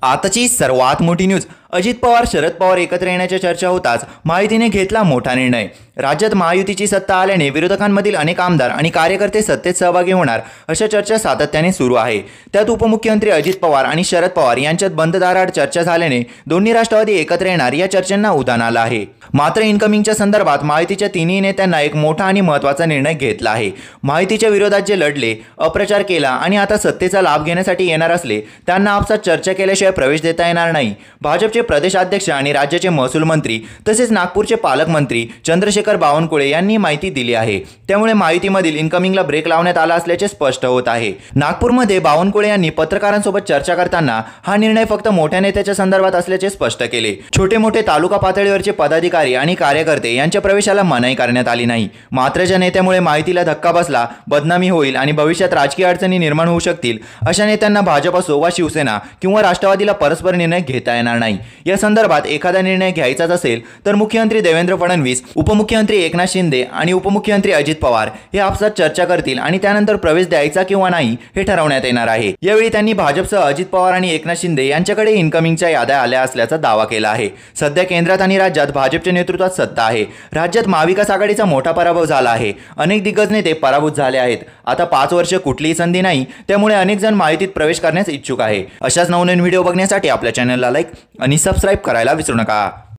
आताची सर्वात मोठी न्यूज, अजित पवार शरद पवार एकत्र येण्याच्या चर्चा होताच महायुतीने घेतला मोठा निर्णय। राज्यात महायुतीची सत्ता आल्याने विरोधकांमधील अनेक आमदार आणि कार्यकर्ते सत्तेत सहभागी होणार अशा चर्चा सातत्याने सुरू आहे। त्यात उपमुख्यमंत्री अजित पवार आणि शरद पवार यांच्यात बंद दाराआड चर्चा झाल्याने दोन्ही राष्ट्रवादी एकत्र येणार या चर्चांना उधाण आलं आहे। मात्र इन्कमिंगच्या संदर्भात महायुतीच्या तिन्ही नेत्यांना एक मोठा आणि महत्त्वाचा निर्णय घेतला आहे। महायुतीच्या विरोधात जे लढले, अप्रचार केला आणि आता सत्तेचा लाभ घेण्यासाठी येणार असले त्यांना आपसात चर्चा केल्याशिवाय प्रवेश देता येणार नाही। भाजपचे प्रदेशाध्यक्ष आणि राज्याचे महसूल मंत्री तसेच नागपूरचे पालकमंत्री चंद्रशेखर बावनकुळे यांनी माहिती दिली आहे। त्यामुळे महायुतीमधील इन्कमिंगला ब्रेक लावण्यात आला असल्याचे स्पष्ट होत आहे। नागपूरमध्ये बावनकुळे यांनी पत्रकारांसोबत चर्चा करताना हा निर्णय फक्त मोठ्या नेत्याच्या संदर्भात असल्याचे स्पष्ट केले। छोटे मोठे तालुका पातळीवरचे पदाधिकारी आणि कार्यकर्ते यांच्या प्रवेशाला मनाई करण्यात आली नाही। मात्र ज्या नेत्यामुळे महायुतीला धक्का बसला, बदनामी होईल आणि भविष्यात राजकीय अडचणी निर्माण होऊ शकतील अशा नेत्यांना भाजप असो वा शिवसेना किंवा राष्ट्रवादीला परस्पर निर्णय घेता येणार नाही। या संदर्भात एखादा निर्णय घ्यायचाच असेल तर मुख्यमंत्री देवेंद्र फडणवीस, उपमुख्यमंत्री एकनाथ शिंदे आणि उपमुख्यमंत्री अजित पवार हे आपसात चर्चा करतील आणि त्यानंतर प्रवेश द्यायचा किंवा नाही हे ठरवण्यात येणार आहे। यावेळी त्यांनी भाजपसह अजित पवार आणि एकनाथ शिंदे यांच्याकडे इन्कमिंगच्या याद्या आल्या असल्याचा दावा केला आहे। सध्या केंद्रात आणि राज्यात भाजपच्या नेतृत्वात सत्ता आहे। राज्यात महाविकास आघाडीचा मोठा पराभव झाला आहे। अनेक दिग्गज नेते पराभूत झाले आहेत। आता 5 वर्ष कुठलीही संधी नाही, त्यामुळे अनेक जण महायुतीत प्रवेश करण्यास इच्छुक आहे। अशाच नवनवीन व्हिडिओ बघण्यासाठी आपल्या चॅनलला लाईक आणि सबस्क्राइब करायला विसरू नका।